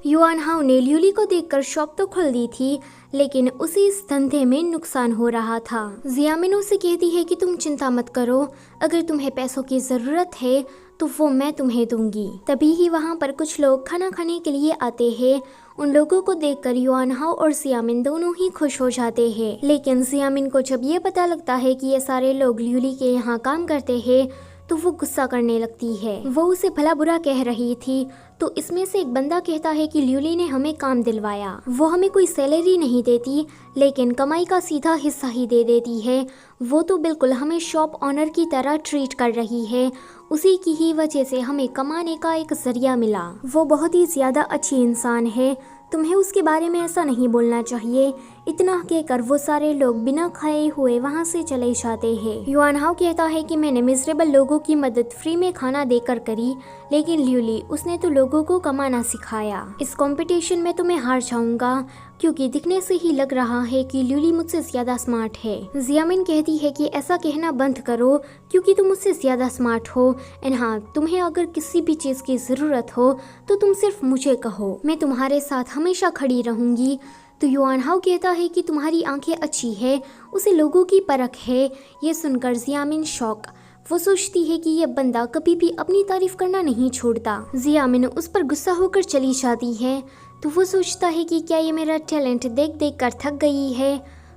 Yuan how ने ल्यूली को देखकर शॉप तो खोल दी थी, लेकिन उसे इस धंधे में नुकसान हो रहा था। जियामिन उसे कहती है कि तुम चिंता मत करो, अगर तुम्हें पैसों की जरूरत है तो वो मैं तुम्हें दूंगी। तभी ही वहाँ पर कुछ लोग खाना खाने के लिए आते हैं। उन लोगों को देखकर युआन हाउ और जियामिन दोनों ही खुश हो जाते हैं। लेकिन जियामिन को जब ये पता लगता है कि ये सारे लोग ल्यूली के यहाँ काम करते हैं तो वो गुस्सा करने लगती है। वो उसे भला बुरा कह रही थी तो इसमें से एक बंदा कहता है कि ल्यूली ने हमें काम दिलवाया, वो हमें कोई सैलरी नहीं देती लेकिन कमाई का सीधा हिस्सा ही दे देती है। वो तो बिल्कुल हमें शॉप ऑनर की तरह ट्रीट कर रही है, उसी की ही वजह से हमें कमाने का एक जरिया मिला। वो बहुत ही ज्यादा अच्छी इंसान है, तुम्हें उसके बारे में ऐसा नहीं बोलना चाहिए। इतना कहकर वो सारे लोग बिना खाए हुए वहाँ से चले जाते हैं। युआन हाउ कहता है कि मैंने मिजरेबल लोगों की मदद फ्री में खाना देकर करी, लेकिन ल्यूली उसने तो लोगों को कमाना सिखाया। इस कंपटीशन में तो मैं हार जाऊंगा, क्योंकि दिखने से ही लग रहा है कि ल्यूली मुझसे ज्यादा स्मार्ट है। जियामिन कहती है कि ऐसा कहना बंद करो, क्योंकि तुम मुझसे ज्यादा स्मार्ट हो। एंड हाँ, तुम्हें अगर किसी भी चीज की जरूरत हो तो तुम सिर्फ मुझे कहो, मैं तुम्हारे साथ हमेशा खड़ी रहूंगी। तो युआन हाउ कहता है कि तुम्हारी आंखें अच्छी है, उसे लोगों की परख है। ये सुनकर जियामिन शॉक। वो सोचती है कि ये बंदा कभी भी अपनी तारीफ करना नहीं छोड़ता। जियामिन उस पर गुस्सा होकर चली जाती है। तो वो सोचता है कि क्या ये मेरा टैलेंट देख देख कर थक गई है।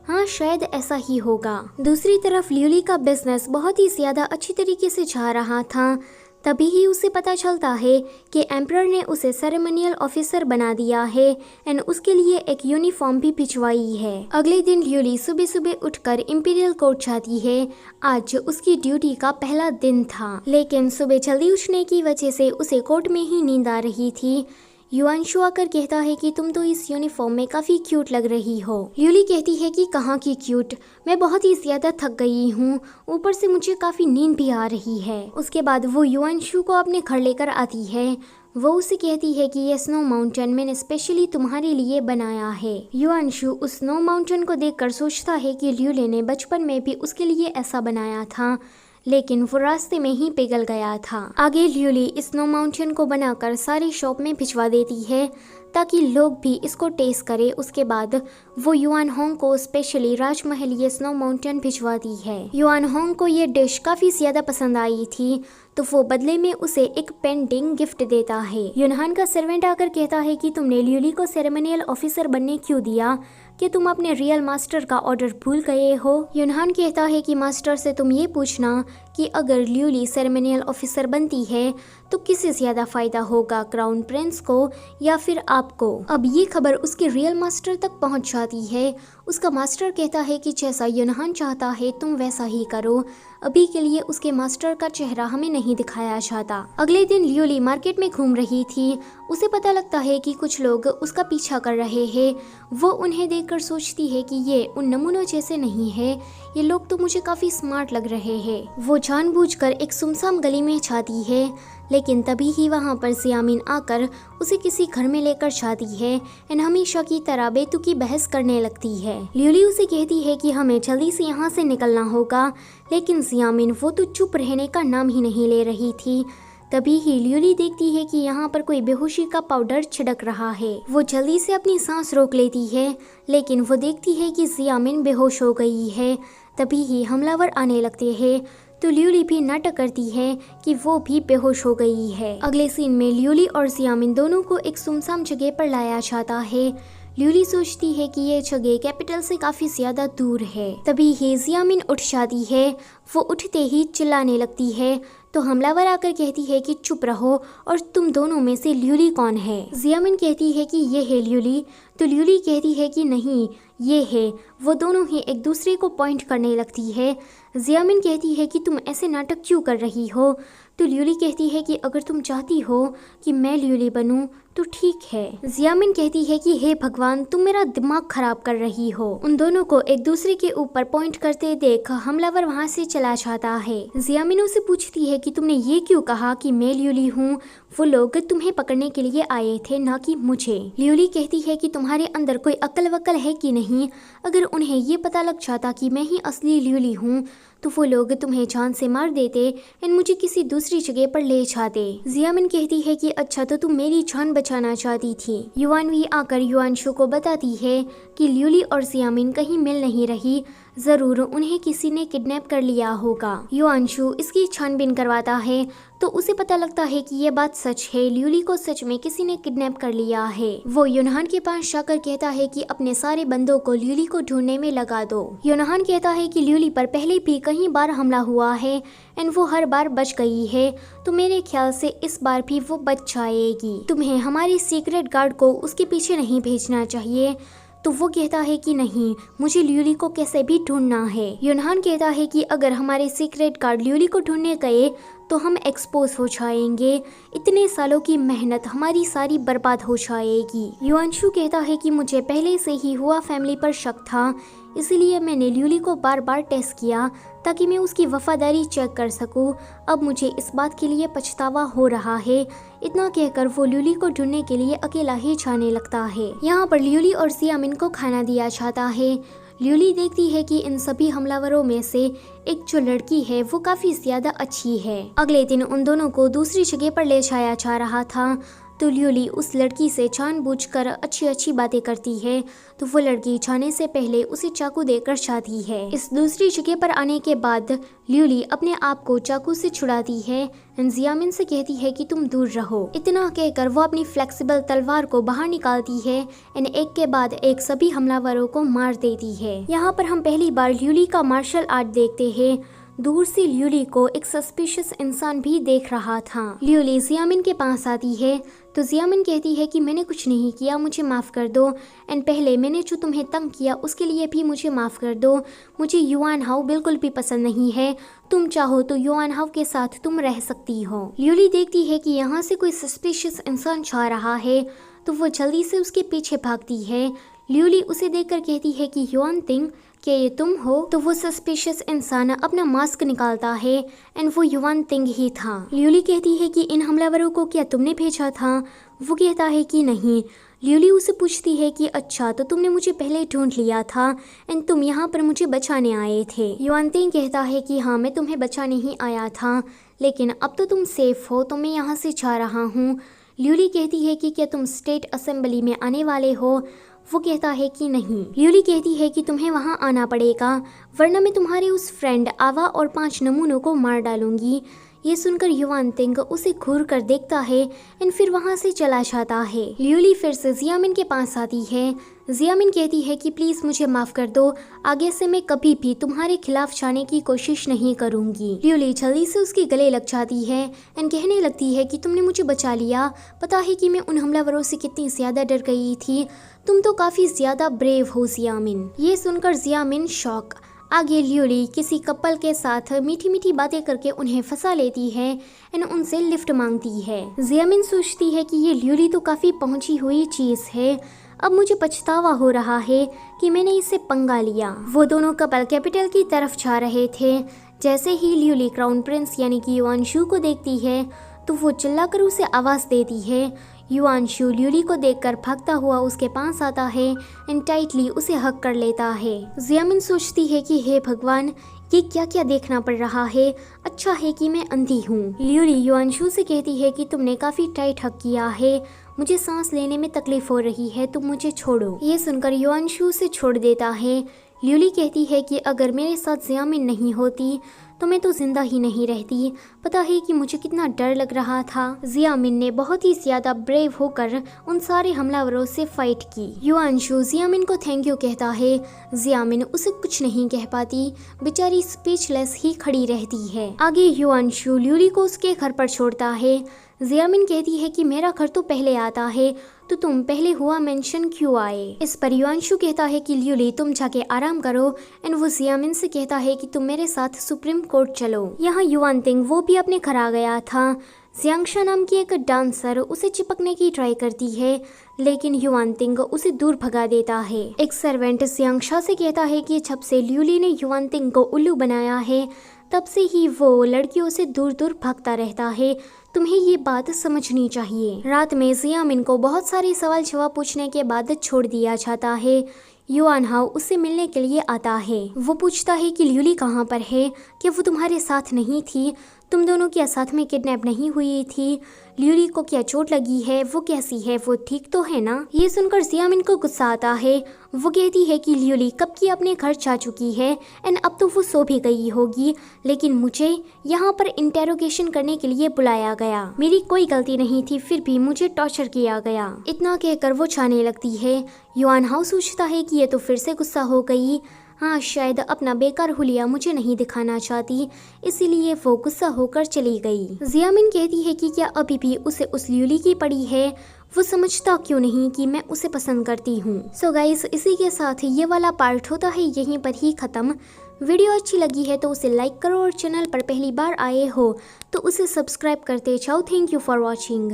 हाँ, शायद ऐसा ही होगा। दूसरी तरफ ल्यूली का बिजनेस बहुत ही ज्यादा अच्छी तरीके से जा रहा था। तभी ही उसे पता चलता है कि एम्परर ने उसे सेरेमोनियल ऑफिसर बना दिया है एंड उसके लिए एक यूनिफॉर्म भी भिजवाई है। अगले दिन ल्यूली सुबह सुबह उठकर इंपीरियल कोर्ट जाती है। आज उसकी ड्यूटी का पहला दिन था, लेकिन सुबह जल्दी उठने की वजह से उसे कोर्ट में ही नींद आ रही थी। युआनशु आकर कहता है कि तुम तो इस यूनिफॉर्म में काफी क्यूट लग रही हो। ल्यूली कहती है कि कहाँ की क्यूट, मैं बहुत ही ज्यादा थक गई हूँ, ऊपर से मुझे काफी नींद भी आ रही है। उसके बाद वो युआनशु को अपने घर लेकर आती है। वो उसे कहती है कि ये स्नो माउंटेन मैंने स्पेशली तुम्हारे लिए बनाया है। युआनशु उस स्नो माउंटेन को देखकर सोचता है कि ल्यूली ने बचपन में भी उसके लिए ऐसा बनाया था, लेकिन वो रास्ते में ही पिघल गया था। आगे ल्यूली स्नो माउंटेन को बनाकर सारी शॉप में भिजवा देती है ताकि लोग भी इसको टेस्ट करें। उसके बाद वो युआन होंग को स्पेशली राजमहल ये स्नो माउंटेन भिजवाती है। युआन होंग को ये डिश काफी ज्यादा पसंद आई थी, तो वो बदले में उसे एक पेंटिंग गिफ्ट देता है। यूनहान का सर्वेंट आकर कहता है कि तुमने ल्यूली को सेरेमोनियल ऑफिसर बनने क्यों दिया, कि तुम अपने रियल मास्टर का ऑर्डर भूल गए हो। यूनहान कहता है कि मास्टर से तुम ये पूछना कि अगर ल्यूली सेरेमोनियल ऑफिसर बनती है तो किसे ज्यादा फायदा होगा, क्राउन प्रिंस को या फिर आपको। अब ये खबर उसके रियल मास्टर तक पहुंच जाती है। उसका मास्टर कहता है कि जैसा यूनहान चाहता है तुम वैसा ही करो। अभी के लिए उसके मास्टर का चेहरा हमें नहीं दिखाया जाता। अगले दिन ल्यूली मार्केट में घूम रही थी। उसे पता लगता है कि कुछ लोग उसका पीछा कर रहे हैं। वो उन्हें देखकर सोचती है कि ये उन नमूनों जैसे नहीं है, ये लोग तो मुझे काफी स्मार्ट लग रहे हैं। वो जानबूझकर एक सुमसाम गली में जाती है, लेकिन तभी ही वहाँ पर जियामिन आकर उसे किसी घर में लेकर जाती है एंड हमेशा की तरह बेतुकी बहस करने लगती है। ल्यूली उसे कहती है कि हमें जल्दी से यहाँ से निकलना होगा, लेकिन जियामिन वो तो चुप रहने का नाम ही नहीं ले रही थी। तभी ही ल्यूली देखती है कि यहाँ पर कोई बेहोशी का पाउडर छिड़क रहा है। वो जल्दी से अपनी सांस रोक लेती है, लेकिन वो देखती है कि जियामिन बेहोश हो गई है। तभी ही हमलावर आने लगते हैं, तो ल्यूली भी नाटक करती है कि वो भी बेहोश हो गई है। अगले सीन में ल्यूली और जियामिन दोनों को एक सुनसान जगह पर लाया जाता है। ल्यूली सोचती है कि ये जगह कैपिटल से काफी ज्यादा दूर है। तभी ही जियामिन उठ जाती है। वो उठते ही चिल्लाने लगती है, तो हमलावर आकर कहती है कि चुप रहो और तुम दोनों में से ल्यूली कौन है। जियामिन कहती है कि ये है ल्यूली, तो ल्यूली कहती है कि नहीं ये है। वो दोनों ही एक दूसरे को पॉइंट करने लगती है। जियामिन कहती है कि तुम ऐसे नाटक क्यों कर रही हो, तो ल्यूली कहती है कि अगर तुम चाहती हो कि मैं ल्यूली बनूं तो ठीक है। जियामिन कहती है कि हे भगवान, तुम मेरा दिमाग खराब कर रही हो। उन दोनों को एक दूसरे के ऊपर पॉइंट करते देख हमलावर वहाँ से चला जाता है। जियामिन उसे पूछती है कि तुमने ये क्यों कहा कि मैं ल्यूली हूँ, वो लोग तुम्हें पकड़ने के लिए आए थे ना कि मुझे। ल्यूली कहती है कि तुम्हारे अंदर कोई अक्ल वक्ल है कि नहीं, नहीं, अगर उन्हें ये पता लग जाता कि मैं ही असली ल्यूली हूँ तो वो लोग तुम्हें जान से मार देते एंड मुझे किसी दूसरी जगह पर ले जाते। जियामिन कहती है कि अच्छा तो तुम मेरी जान बचाना चाहती थी। युआन भी आकर युआनशु को बताती है कि ल्यूली और जियामिन कहीं मिल नहीं रही, जरूर उन्हें किसी ने किडनैप कर लिया होगा। युआनशु इसकी छानबीन करवाता है तो उसे पता लगता है कि ये बात सच है, ल्यूली को सच में किसी ने किडनैप कर लिया है। वो योनहान के पास जाकर कहता है कि अपने सारे बंदों को ल्यूली को ढूंढने में लगा दो। योनहान कहता है कि ल्यूली पर पहले भी कई बार हमला हुआ है एंड वो हर बार बच गई है, तो मेरे ख्याल से इस बार भी वो बच जाएगी। तुम्हें हमारे सीक्रेट गार्ड को उसके पीछे नहीं भेजना चाहिए। तो वो कहता है कि नहीं, मुझे ल्यूली को कैसे भी ढूंढना है। योनहान कहता है कि अगर हमारे सीक्रेट गार्ड ल्यूली को ढूंढने गए तो हम एक्सपोज हो जाएंगे, इतने सालों की मेहनत हमारी सारी बर्बाद हो जाएगी। युआनशु कहता है कि मुझे पहले से ही हुआ फैमिली पर शक था, इसलिए मैंने ल्यूली को बार बार टेस्ट किया ताकि मैं उसकी वफादारी चेक कर सकूं। अब मुझे इस बात के लिए पछतावा हो रहा है। इतना कहकर वो ल्यूली को ढूंढने के लिए अकेला ही जाने लगता है। यहाँ पर ल्यूली और जियामिन को खाना दिया जाता है। ल्यूली देखती है कि इन सभी हमलावरों में से एक जो लड़की है वो काफी ज्यादा अच्छी है। अगले दिन उन दोनों को दूसरी जगह पर ले जाया जा रहा था, तो ल्यूली उस लड़की से जानबूझकर अच्छी अच्छी बातें करती है, तो वो लड़की जाने से पहले उसे चाकू देकर जाती है। इस दूसरी जगह पर आने के बाद ल्यूली अपने आप को चाकू से छुड़ाती है एंड जियामिन से कहती है कि तुम दूर रहो। इतना कहकर वो अपनी फ्लेक्सिबल तलवार को बाहर निकालती है एंड एक के बाद एक सभी हमलावरों को मार देती है। यहाँ पर हम पहली बार ल्यूली का मार्शल आर्ट देखते हैं। दूर से ल्यूली को एक सस्पिशियस इंसान भी देख रहा था। ल्यूली जियामिन के पास आती है तो जियामिन कहती है कि मैंने कुछ नहीं किया, मुझे माफ़ कर दो एंड पहले मैंने जो तुम्हें तंग किया उसके लिए भी मुझे माफ़ कर दो। मुझे युआन हाउ बिल्कुल भी पसंद नहीं है, तुम चाहो तो युआन हाउ के साथ तुम रह सकती हो। ल्यूली देखती है कि यहाँ से कोई सस्पिशियस इंसान जा रहा है तो वो जल्दी से उसके पीछे भागती है। ल्यूली उसे देखकर कहती है कि युआन तिंग, क्या ये तुम हो? तो वो सस्पिशियस इंसान अपना मास्क निकालता है एंड वो युआन तिंग ही था। ल्यूली कहती है कि इन हमलावरों को क्या तुमने भेजा था? वो कहता है कि नहीं। ल्यूली उसे पूछती है कि अच्छा तो तुमने मुझे पहले ढूंढ लिया था एंड तुम यहाँ पर मुझे बचाने आए थे। युआन तिंग कहता है कि हाँ, मैं तुम्हें बचाने ही आया था, लेकिन अब तो तुम सेफ हो तो मैं यहाँ से जा रहा हूँ। ल्यूली कहती है कि क्या तुम स्टेट असेंबली में आने वाले हो? वो कहता है कि नहीं। ल्यूली कहती है कि तुम्हें वहां आना पड़ेगा, वरना मैं तुम्हारे उस फ्रेंड आवा और 5 नमूनों को मार डालूंगी। ये सुनकर युआन तिंग उसे घूर कर देखता है एंड फिर वहां से चला जाता है। ल्यूली फिर से जियामिन के पास आती है। जियामिन कहती है कि प्लीज मुझे माफ कर दो, आगे से मैं कभी भी तुम्हारे खिलाफ जाने की कोशिश नहीं करूंगी। ल्यूली जल्दी से उसके गले लग जाती है एंड कहने लगती है कि तुमने मुझे बचा लिया, पता है कि मैं उन हमलावरों से कितनी ज्यादा डर गई थी, तुम तो काफी ज्यादा ब्रेव हो जियामिन। ये सुनकर जियामिन शॉक। आगे ल्यूली किसी कपल के साथ मीठी मीठी बातें करके उन्हें फंसा लेती है एंड उनसे लिफ्ट मांगती है। जियामिन सोचती है कि ये ल्यूली तो काफी पहुंची हुई चीज है, अब मुझे पछतावा हो रहा है कि मैंने इससे पंगा लिया। वो दोनों कपल कैपिटल की तरफ जा रहे थे। जैसे ही ल्यूली क्राउन प्रिंस यानी कि युआनशु को देखती है तो वो चिल्लाकर उसे आवाज देती है। युआनशु ल्यूली को देखकर भागता हुआ उसके पास आता है एंड टाइटली उसे हग कर लेता है। जियामिन सोचती है कि हे भगवान, ये क्या क्या देखना पड़ रहा है, अच्छा है कि मैं अंधी हूँ। ल्यूली युआनशु से कहती है कि तुमने काफी टाइट हग किया है, मुझे सांस लेने में तकलीफ हो रही है, तुम मुझे छोड़ो। ये सुनकर युआनशु उसे छोड़ देता है। ल्यूली कहती है कि अगर मेरे साथ जियामिन नहीं होती तो मैं तो जिंदा ही नहीं रहती, पता है कि मुझे कितना डर लग रहा था। जियामिन ने बहुत ही ज्यादा ब्रेव होकर उन सारे हमलावरों से फाइट की। युआनशु जियामिन को थैंक यू कहता है। जियामिन उसे कुछ नहीं कह पाती, बेचारी स्पीचलेस ही खड़ी रहती है। आगे युआनशु ल्यूली को उसके घर पर छोड़ता है। जियामिन कहती है कि मेरा घर तो पहले आता है, तो तुम पहले हुआ मेंशन क्यों आए? इस पर युआनशु कहता है कि ल्यूली तुम जाके आराम करो एंड वो जियामिन से कहता है कि तुम मेरे साथ सुप्रीम कोर्ट चलो। यहाँ युआन तिंग वो भी अपने घर आ गया था। जियांगशा नाम की एक डांसर उसे चिपकने की ट्राई करती है, लेकिन युआन तिंग उसे दूर भगा देता है। एक सर्वेंट जियांगशा से कहता है कि जब से ल्यूली ने युआन तिंग को उल्लू बनाया है तब से ही वो लड़कियों से दूर दूर भागता रहता है, तुम्हें ये बात समझनी चाहिए। रात में जियामिन को बहुत सारे सवाल जवाब पूछने के बाद छोड़ दिया जाता है। युआन हाओ उससे मिलने के लिए आता है। वो पूछता है कि ल्यूली कहाँ पर है, क्या वो तुम्हारे साथ नहीं थी, तुम दोनों क्या साथ में किडनैप नहीं हुई थी, ल्यूली को क्या चोट लगी है, वो कैसी है, वो ठीक तो है ना। ये सुनकर जियामिन को गुस्सा आता है। वो कहती है कि ल्यूली कब की अपने घर जा चुकी है एंड अब तो वो सो भी गई होगी, लेकिन मुझे यहाँ पर इंटेरोगेशन करने के लिए बुलाया गया। मेरी कोई गलती नहीं थी, फिर भी मुझे टॉर्चर किया गया। इतना कहकर वो जाने लगती है। युआन हाओ सोचता है कि ये तो फिर से गुस्सा हो गई। हाँ, शायद अपना बेकार हुलिया मुझे नहीं दिखाना चाहती, इसीलिए वो गुस्सा होकर चली गई। जियामिन कहती है कि क्या अभी भी उसे उस ल्यूली की पड़ी है, वो समझता क्यों नहीं कि मैं उसे पसंद करती हूँ। सो गाइस, इसी के साथ ये वाला पार्ट होता है यहीं पर ही खत्म। वीडियो अच्छी लगी है तो उसे लाइक करो और चैनल पर पहली बार आए हो तो उसे सब्सक्राइब करते जाओ। Thank you for watching.